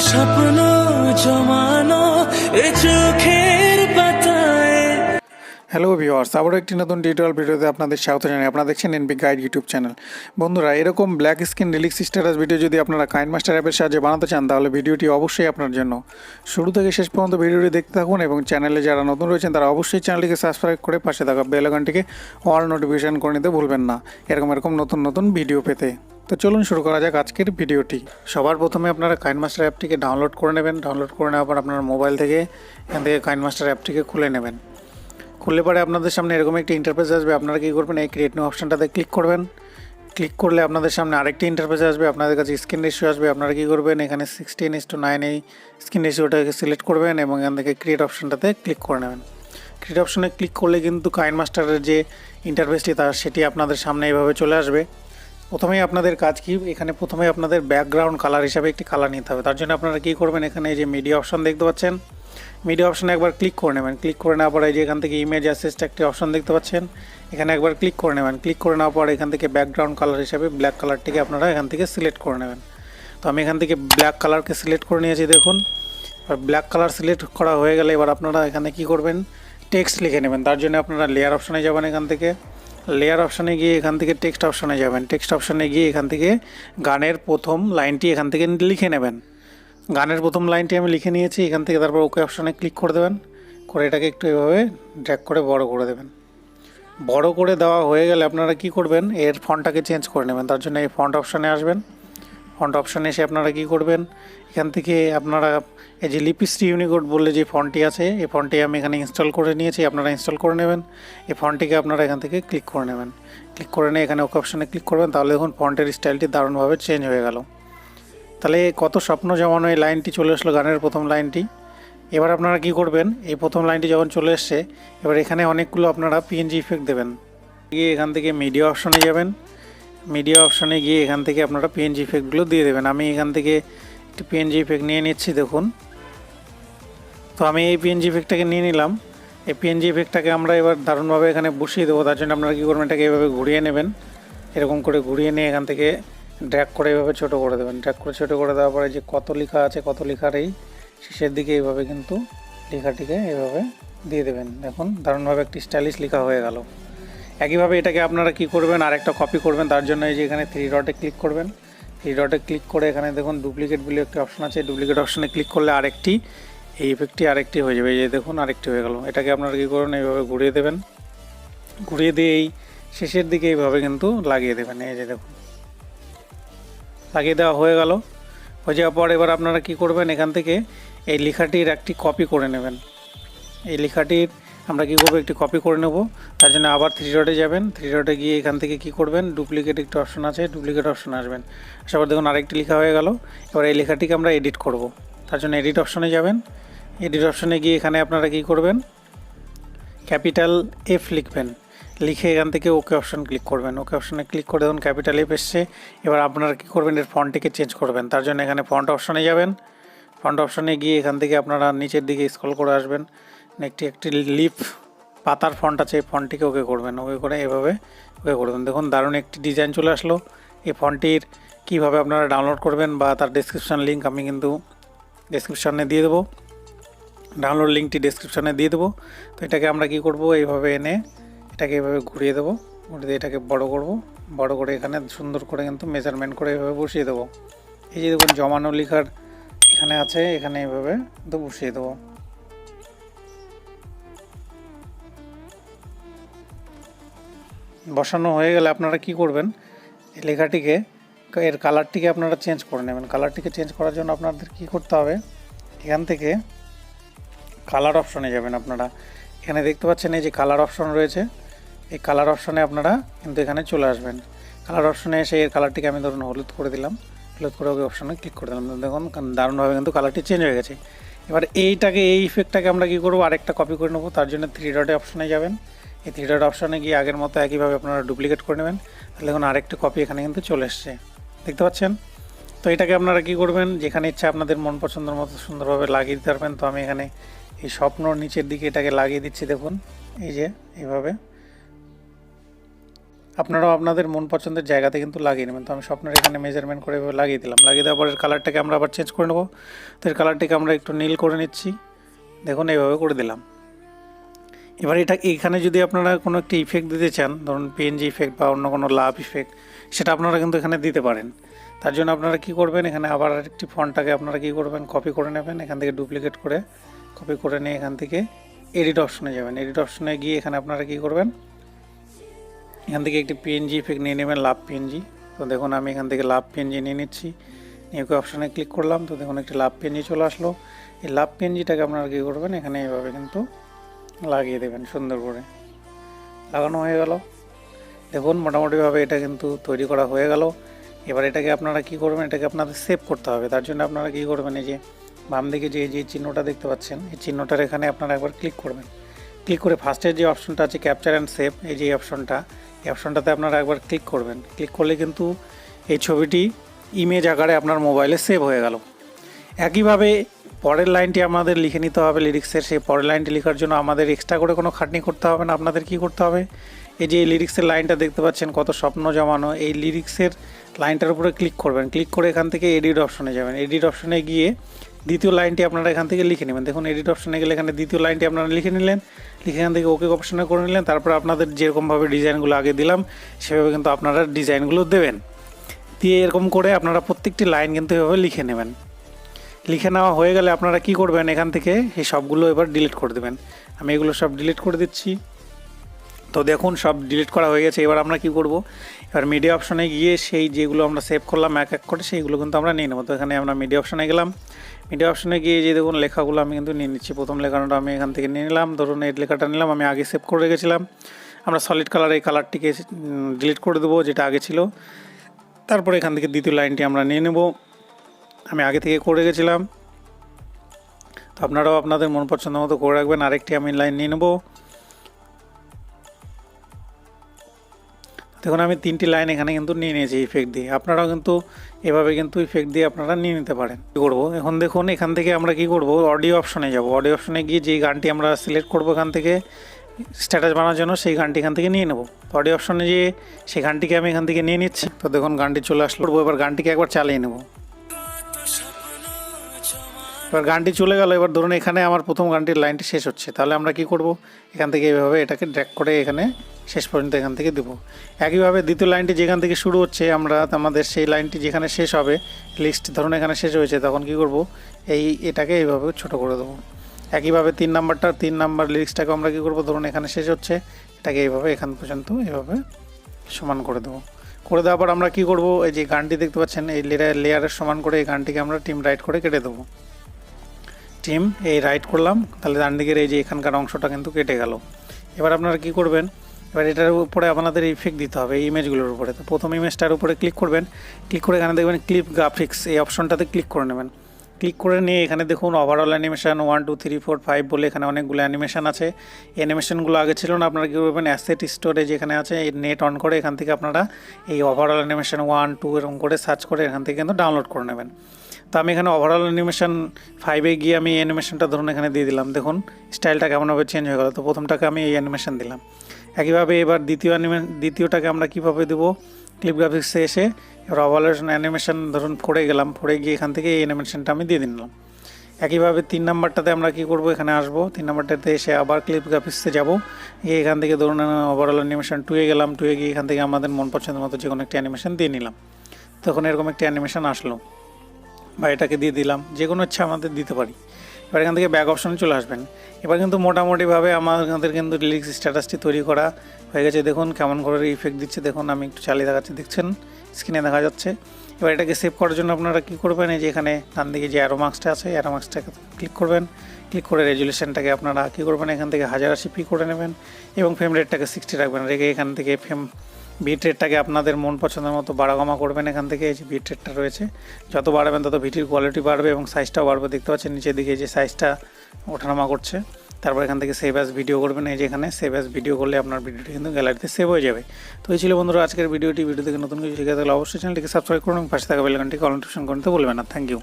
স্বপ্ন জমানো এ চোখের পাতায়। হ্যালো ভিউয়ার্স, আবারও একটি নতুন টিউটোরিয়াল ভিডিওতে আপনাদের স্বাগত জানাই। আপনারা দেখছেন এনবি গাইড ইউটিউব চ্যানেল। বন্ধুরা, এরকম black screen relics status video যদি আপনারা কাইনমাস্টার অ্যাপের সাহায্যে বানাতে চান, তাহলে ভিডিওটি অবশ্যই আপনার জন্য। শুরু থেকে শেষ পর্যন্ত ভিডিওটি দেখতে থাকুন এবং চ্যানেলে যারা নতুন রয়েছেন তারা অবশ্যই চ্যানেলটিকে সাবস্ক্রাইব করে পাশে থাকা বেল আইকনটিকে অল নোটিফিকেশন করে নিতে ভুলবেন না, এরকম নতুন ভিডিও পেতে। তো চলুন শুরু করা যাক আজকের ভিডিওটি। সবার প্রথমে আপনারা কাইনমাস্টার অ্যাপটিকে ডাউনলোড করে নেবেন। ডাউনলোড করে নেওয়ার পর আপনার মোবাইল থেকে এখান থেকে কাইনমাস্টার অ্যাপটিকে খুলে নেবেন। খুললে পরে আপনাদের সামনে এরকম একটি ইন্টারফেস আসবে। আপনারা কী করবেন, এই ক্রিয়েট নিউ অপশানটাতে ক্লিক করবেন। ক্লিক করলে আপনাদের সামনে আরেকটি ইন্টারফেস আসবে। আপনাদের কাছে স্ক্রিন রেশিও আসবে। আপনারা কী করবেন, এখানে 16:9 এই স্ক্রিন রেশিওটাকে সিলেক্ট করবেন এবং এখান থেকে ক্রিয়েট অপশানটাতে ক্লিক করে নেবেন। ক্রিয়েট অপশানে ক্লিক করলে কিন্তু কাইনমাস্টারের যে ইন্টারফেসটি সেটি আপনাদের সামনে এইভাবে চলে আসবে। প্রথমেই আপনাদের কাজ কি, এখানে প্রথমে আপনাদের ব্যাকগ্রাউন্ড কালার হিসাবে একটি কালার নিতে হবে। তার জন্য আপনারা কী করবেন, এখানে এই যে মিডিয়া অপশান দেখতে পাচ্ছেন, মিডিয়া অপশানে একবার ক্লিক করে নেবেন। ক্লিক করে নেওয়ার পরে এই যে এখান থেকে ইমেজ অ্যাসেসড একটি অপশান দেখতে পাচ্ছেন, এখানে একবার ক্লিক করে নেবেন। ক্লিক করে নেওয়ার পর এখান থেকে ব্যাকগ্রাউন্ড কালার হিসাবে ব্ল্যাক কালারটিকে আপনারা এখান থেকে সিলেক্ট করে নেবেন। তো আমি এখান থেকে ব্ল্যাক কালারকে সিলেক্ট করে নিয়েছি, দেখুন। আর ব্ল্যাক কালার সিলেক্ট করা হয়ে গেলে এবার আপনারা এখানে কী করবেন, টেক্সট লিখে নেবেন। তার জন্য আপনারা লেয়ার অপশানে যাবেন। এখান থেকে লেয়ার অপশানে গিয়ে এখান থেকে টেক্সট অপশানে যাবেন। টেক্সট অপশানে গিয়ে এখান থেকে গানের প্রথম লাইনটি এখান থেকে লিখে নেবেন। গানের প্রথম লাইনটি আমি লিখে নিয়েছি। এখান থেকে তারপর ওকে অপশানে ক্লিক করে দেবেন। করে এটাকে একটু এভাবে ড্র্যাগ করে বড় করে দেবেন। বড় করে দেওয়া হয়ে গেলে আপনারা কি করবেন, এর ফন্টটাকে চেঞ্জ করে নেবেন। তার জন্য এই ফন্ট অপশানে আসবেন। ফন্ট অপশানে এসে আপনারা কি করবেন, এখান থেকে আপনারা এই যে লিপিস্ট্রি ইউনিকোড বললে যে ফন্টটি আছে, এই ফন্টটি আমি এখানে ইনস্টল করে নিয়েছি, আপনারা ইনস্টল করে নেবেন। এই ফন্টটিকে আপনারা এখান থেকে ক্লিক করে নেবেন। ক্লিক করে নিয়ে এখানে ওকে অপশানে ক্লিক করবেন। তাহলে দেখুন ফন্টের স্টাইলটি দারুণভাবে চেঞ্জ হয়ে গেল। তাহলে কত স্বপ্ন জমানো এই লাইনটি চলে আসলো, গানের প্রথম লাইনটি। এবার আপনারা কি করবেন, এই প্রথম লাইনটি যখন চলে এসছে, এবার এখানে অনেকগুলো আপনারা পিএনজি ইফেক্ট দেবেন। গিয়ে এখান থেকে মিডিয়া অপশানে যাবেন। মিডিয়া অপশানে গিয়ে এখান থেকে আপনারা পিএনজি ইফেক্টগুলো দিয়ে দেবেন। আমি এখান থেকে একটি পিএনজি ইফেক্ট নিয়ে নিচ্ছি, দেখুন। তো আমি এই পিএনজি ইফেক্টটাকে নিয়ে নিলাম। এই পিএনজি ইফেক্টটাকে আমরা এবার দারুণভাবে এখানে বসিয়ে দেবো। তার জন্য আপনারা কী করবেন, এটাকে এভাবে ঘুরিয়ে নেবেন। এরকম করে ঘুরিয়ে নিয়ে এখান থেকে ড্র্যাগ করে এভাবে ছোটো করে দেবেন। ড্র্যাগ করে ছোটো করে দেওয়ার পরে যে কত লেখা আছে, কত লেখার এই শেষের দিকে এইভাবে কিন্তু লেখাটিকে এভাবে দিয়ে দেবেন। দেখুন দারুণভাবে একটি স্টাইলিশ লেখা হয়ে গেল। একইভাবে এটাকে আপনারা কি করবেন, আরেকটা কপি করবেন। তার জন্য এই যে এখানে 3 ডটে ক্লিক করবেন। 3 ডটে ক্লিক করে এখানে দেখুন ডুপ্লিকেট বলে একটি অপশন আছে। ডুপ্লিকেট অপশানে ক্লিক করলে আরেকটি এই ইফেক্টটি আরেকটি হয়ে যাবে। এই যে দেখুন আরেকটি হয়ে গেল। এটাকে আপনারা কী করবেন, এইভাবে ঘুরিয়ে দেবেন। ঘুরিয়ে দিয়ে এই শেষের দিকে এইভাবে কিন্তু লাগিয়ে দেবেন। এই যে দেখুন লাগিয়ে দেওয়া হয়ে গেল। হয়ে যাওয়ার পর এবার আপনারা কি করবেন, এখান থেকে এই লেখাটির একটি কপি করে নেবেন। এই লেখাটির আমরা কী করবো, একটি কপি করে নেব। তার জন্য আবার 3 ডটে যাবেন। 3 ডটে গিয়ে এখান থেকে কি করবেন, ডুপ্লিকেট একটি অপশন আছে, ডুপ্লিকেট অপশনে আসবেন। আসার দেখুন আরেকটি লেখা হয়ে গেল। এবার এই লেখাটিকে আমরা এডিট করব। তার জন্য এডিট অপশনে যাবেন। এডিট অপশনে গিয়ে এখানে আপনারা কি করবেন, ক্যাপিটাল এফ লিখবেন। লিখে এখান থেকে ওকে অপশন ক্লিক করবেন। ওকে অপশনে ক্লিক করে দেখুন ক্যাপিটাল এফ এসছে। এবার আপনারা কী করবেন, এর ফন্টটিকে চেঞ্জ করবেন। তার জন্য এখানে ফন্ট অপশনে যাবেন। ফন্ট অপশনে গিয়ে এখান থেকে আপনারা নিচের দিকে স্ক্রল করে আসবেন। একটি লিফ পাতার ফন্ট আছে, এই ফন্টটিকে ওকে করবেন। ওকে করে এভাবে ওকে করবেন। দেখুন দারুণ একটি ডিজাইন চলে আসলো। এই ফন্টটির কীভাবে আপনারা ডাউনলোড করবেন বা তার ডেসক্রিপশান লিঙ্ক আমি কিন্তু ডেসক্রিপশানে দিয়ে দেবো। ডাউনলোড লিঙ্কটি ডেসক্রিপশানে দিয়ে দেবো। তো এটাকে আমরা কি করব, এইভাবে এনে এটাকে এভাবে ঘুরিয়ে দেবো। ঘুরিয়ে দিয়ে এটাকে বড় করব। বড় করে এখানে সুন্দর করে কিন্তু মেজারমেন্ট করে এভাবে বসিয়ে দেবো। এই যে দেখুন জমানো লেখার এখানে আছে, এখানে এভাবে তো বসিয়ে দেবো। বসানো হয়ে গেলে আপনারা কি করবেন, এই লেখাটিকে এর কালারটিকে আপনারা চেঞ্জ করে নেবেন। কালারটিকে চেঞ্জ করার জন্য আপনাদের কি করতে হবে, এখান থেকে কালার অপশনে যাবেন। আপনারা এখানে দেখতে পাচ্ছেন এই যে কালার অপশন রয়েছে, এই কালার অপশনে আপনারা কিন্তু এখানে চলে আসবেন। কালার অপশনে এসে এর কালারটিকে আমি ধরুন হলুদ করে দিলাম। হলুদ করে ওই অপশনে ক্লিক করে দিলাম। দেখুন দারুণভাবে কিন্তু কালারটি চেঞ্জ হয়ে গেছে। এবার এই ইফেক্টটাকে আমরা কী করবো, আরেকটা কপি করে নেবো। তার জন্য 3 ডটে অপশনে যাবেন। এই 3 ডট অপশনে গিয়ে আগের মতো একইভাবে আপনারা ডুপ্লিকেট করে নেবেন। তাহলে দেখুন আরেকটা কপি এখানে কিন্তু চলে এসছে, দেখতে পাচ্ছেন। তো এটাকে আপনারা কী করবেন, যেখানে ইচ্ছা আপনাদের মন পছন্দের মতো সুন্দরভাবে লাগিয়ে দিতে পারবেন। তো আমি এখানে এই স্বপ্নর নিচের দিকে এটাকে লাগিয়ে দিচ্ছি। দেখুন এই যে এইভাবে আপনারাও আপনাদের মন পছন্দের জায়গাতে কিন্তু লাগিয়ে নেবেন। তো আমি স্বপ্নের এখানে মেজারমেন্ট করে এভাবে লাগিয়ে দিলাম। লাগিয়ে দেওয়ার পরে কালারটাকে আমরা আবার চেঞ্জ করে নেবো। তো এর কালারটাকে আমরা একটু নীল করে নিচ্ছি, দেখুন এইভাবে করে দিলাম। এবার এটা এইখানে যদি আপনারা কোনো একটি ইফেক্ট দিতে চান, ধরুন পিএনজি ইফেক্ট বা অন্য কোনো লাভ ইফেক্ট, সেটা আপনারা কিন্তু এখানে দিতে পারেন। তার জন্য আপনারা কী করবেন, এখানে আবার আরেকটি ফন্টটাকে আপনারা কী করবেন, কপি করে নেবেন, এখান থেকে ডুপ্লিকেট করে কপি করে নিয়ে এখান থেকে এডিট অপশনে যাবেন। এডিট অপশনে গিয়ে এখানে আপনারা কী করবেন, এখান থেকে একটি পিএনজি ইফেক্ট নিয়ে নেবেন, লাভ পিএনজি। তো দেখুন আমি এখান থেকে লাভ পিএনজি নিয়ে নিচ্ছি, নিয়ে অপশানে ক্লিক করলাম। তো দেখুন একটি লাভ পিএনজি চলে আসলো। এই লাভ পিএনজিটাকে আপনারা কী করবেন, এখানে এইভাবে কিন্তু লাগিয়ে দেবেন, সুন্দর করে লাগানো হয়ে গেল। দেখুন মোটামুটিভাবে এটা কিন্তু তৈরি করা হয়ে গেল। এবার এটাকে আপনারা কী করবেন, এটাকে আপনাদের সেভ করতে হবে। তার জন্য আপনারা কী করবেন, এই যে বাম দিকে যে চিহ্নটা দেখতে পাচ্ছেন, এই চিহ্নটার এখানে আপনারা একবার ক্লিক করবেন। ক্লিক করে ফার্স্টের যে অপশনটা আছে ক্যাপচার অ্যান্ড সেভ, এই যে অপশনটা, এই অপশনটাতে আপনারা একবার ক্লিক করবেন। ক্লিক করলে কিন্তু এই ছবিটি ইমেজ আকারে আপনার মোবাইলে সেভ হয়ে গেল। একইভাবে পরের লাইনটি আমাদের লিখে নিতে হবে লিরিক্সের। সেই পরের লাইনটি লেখার জন্য আমাদের এক্সট্রা করে কোনো খাটনি করতে হবে না। আপনাদের কি করতে হবে, এই যে লিরিক্সের লাইনটা দেখতে পাচ্ছেন, কত স্বপ্ন জমানো, এই লিরিক্সের লাইনটার উপরে ক্লিক করবেন। ক্লিক করে এখান থেকে এডিট অপশনে যাবেন। এডিট অপশনে গিয়ে দ্বিতীয় লাইনটি আপনারা এখান থেকে লিখে নেবেন। দেখুন এডিট অপশনে গেলে এখানে দ্বিতীয় লাইনটি আপনারা লিখে নিলেন, লিখে এখান থেকে ওকে অপশনে করে নিলেন। তারপর আপনাদের যেরকমভাবে ডিজাইনগুলো আগে দিলাম সেভাবে কিন্তু আপনারা ডিজাইনগুলো দেবেন। দিয়ে এরকম করে আপনারা প্রত্যেকটি লাইন কিন্তু এভাবে লিখে নেবেন। লিখে নেওয়া হয়ে গেলে আপনারা কি করবেন, এখান থেকে এই সবগুলো এবার ডিলিট করে দেবেন। আমি এগুলো সব ডিলিট করে দিচ্ছি। তো দেখুন সব ডিলিট করা হয়ে গেছে। এবার আমরা কি করব, এবার মিডিয়া অপশনে গিয়ে সেই যেগুলো আমরা সেভ করলাম এক এক করে সেইগুলো কিন্তু আমরা নিয়ে নেব। তো এখানে আমরা মিডিয়া অপশনে গেলাম। মিডিয়া অপশনে গিয়ে যে দেখুন লেখাগুলো আমি কিন্তু নিয়ে নিচ্ছি। প্রথম লেখাটা আমি এখান থেকে নিয়ে নিলাম, ধরুন এই লেখাটা নিলাম, আমি আগে সেভ করে রেখেছিলাম। আমরা সলিড কালার এই কালারটিকে ডিলিট করে দেবো যেটা আগে ছিল। তারপরে এখান থেকে দ্বিতীয় লাইনটি আমরা নিয়ে নেব, আমি আগে থেকে করে রেখেছিলাম। তো আপনারাও আপনাদের মন পছন্দ মতো করে রাখবেন। আরেকটি আমি লাইন নিয়ে নেব। দেখুন আমি 3টি লাইন এখানে কিন্তু নিয়ে নিয়েছি ইফেক্ট দিয়ে। আপনারাও কিন্তু এভাবে কিন্তু ইফেক্ট দিয়ে আপনারা নিয়ে নিতে পারেন। কী করবো এখন, দেখুন এখান থেকে আমরা কি করব, অডিও অপশনে যাব। অডিও অপশনে গিয়ে যেই গানটি আমরা সিলেক্ট করবো এখান থেকে স্ট্যাটাস বানানোর জন্য, সেই গানটি এখান থেকে নিয়ে নেব। অডিও অপশনে যেয়ে সেই গানটিকে আমি এখান থেকে নিয়ে নিচ্ছি। তো দেখুন গানটি চলে আসলো। এবার গানটিকে একবার চালিয়ে নেব। এবার গানটি চলে গেল। এবার ধরুন এখানে আমার প্রথম গানটির লাইনটি শেষ হচ্ছে, তাহলে আমরা কি করব, এখান থেকে এইভাবে এটাকে ড্র্যাগ করে এখানে শেষ পর্যন্ত এখান থেকে দেবো। একইভাবে দ্বিতীয় লাইনটি যেখান থেকে শুরু হচ্ছে, আমরা আমাদের সেই লাইনটি যেখানে শেষ হবে, লিস্ট ধরুন এখানে শেষ হয়েছে, তখন কি করব, এটাকে এইভাবে ছোট করে দেবো। একইভাবে 3 নাম্বার লিরিক্সটাকে আমরা কি করব, ধরুন এখানে শেষ হচ্ছে, এটাকে এইভাবে এখান পর্যন্ত এইভাবে সমান করে দেবো। করে দেওয়ার পর আমরা কি করব, এই যে গানটি দেখতে পাচ্ছেন এই লেয়ারের সমান করে এই গানটিকে আমরা টিম রাইট করে কেটে দেবো। টিম এই রাইট করলাম, তাহলে ডান দিকের এই যে এখানকার অংশটা কিন্তু কেটে গেল। এবার আপনারা কি করবেন, এবার এটার উপরে আপনাদের ইফেক্ট দিতে হবে এই ইমেজগুলোর উপরে। তো প্রথম ইমেজটার উপরে ক্লিক করবেন। ক্লিক করে এখানে দেখবেন ক্লিপ গ্রাফিক্স, এই অপশনটাতে ক্লিক করে নেবেন। ক্লিক করে নিয়ে এখানে দেখুন ওভারঅল অ্যানিমেশন 1 2 3 4 5 বলে এখানে অনেকগুলো অ্যানিমেশন আছে। এই অ্যানিমেশনগুলো আগে ছিল না, আপনারা কী করবেন, অ্যাসেট স্টোরেজ এখানে আছে, এই নেট অন করে এখান থেকে আপনারা এই ওভারঅল অ্যানিমেশন 1 2 এরকম করে সার্চ করে এখান থেকে কিন্তু ডাউনলোড করে নেবেন। তো আমি এখানে ওভারঅল অ্যানিমেশন 5-এ গিয়ে আমি এই অ্যানিমেশনটা ধরুন এখানে দিয়ে দিলাম। দেখুন স্টাইলটা কেমনভাবে চেঞ্জ হয়ে গেল। তো প্রথমটাকে আমি এই অ্যানিমেশন দিলাম। একইভাবে এবার দ্বিতীয়টাকে আমরা কীভাবে দেবো, ক্লিপ গ্রাফিক্সে এসে এবার ওভারঅল অ্যানিমেশন ধরুন 4-এ গেলাম, 4-এ গিয়ে এখান থেকে এই অ্যানিমেশনটা আমি দিয়ে দিলাম। একইভাবে 3 নাম্বারটাতে আমরা কি করব, এখানে আসবো, 3 নাম্বারটাতে এসে আবার ক্লিপ গ্রাফিক্সে যাবো, গিয়ে এখান থেকে ধরুন ওভারঅল অ্যানিমেশন 2-এ গেলাম, 2-এ গিয়ে এখান থেকে আমাদের মন পছন্দের মতো যে কোনো একটি অ্যানিমেশন দিয়ে নিলাম। তখন এরকম একটি অ্যানিমেশন আসলো, বা এটাকে দিয়ে দিলাম, যে কোনো ইচ্ছা আমাদের দিতে পারি। এবার এখান থেকে ব্যাক অপশনে চলে আসবেন। এবার কিন্তু মোটামুটিভাবে আমাদের কিন্তু লিরিক্স স্ট্যাটাসটি তৈরি করা হয়ে গেছে। দেখুন কেমন করে ইফেক্ট দিচ্ছে, দেখুন আমি একটু চালিয়ে দেখাচ্ছি, দেখছেন স্ক্রিনে দেখা যাচ্ছে। এবার এটাকে সেভ করার জন্য আপনারা কী করবেন, এই যে এখানে ডান দিকে যে অ্যারো মার্কসটা আছে, অ্যারো মার্কসটাকে ক্লিক করবেন। ক্লিক করে রেজুলেশনটাকে আপনারা কী করবেন, এখান থেকে 1080p করে নেবেন এবং ফ্রেম রেটটাকে 60 রাখবেন। রেখে এখান থেকে বিট রেটটাকে আপনাদের মন পছন্দের মতো বাড়াকমা করবেন। এখান থেকে এই যে বিট রেটটা রয়েছে, যত বাড়াবেন তত ভিডিওর কোয়ালিটি বাড়বে এবং সাইজটাও বাড়বে। দেখতে পাচ্ছেন নিচের দিকে যে সাইজটা ওঠানামা করছে। তারপর এখান থেকে সেভ অ্যাজ ভিডিও করবেন। এই যে এখানে সেভ অ্যাজ ভিডিও করলে আপনার ভিডিওটি কিন্তু গ্যালারিতে সেভ হয়ে যাবে। তো এই ছিল বন্ধুরা আজকের ভিডিও থেকে নতুন কিছু শিখে থাকলে অবশ্যই চ্যানেলটিকে সাবস্ক্রাইব করুন এবং পাশে থাকা বেল আইকনটিকে অল নোটিফিকেশন করতে ভুলবেন না। Thank you.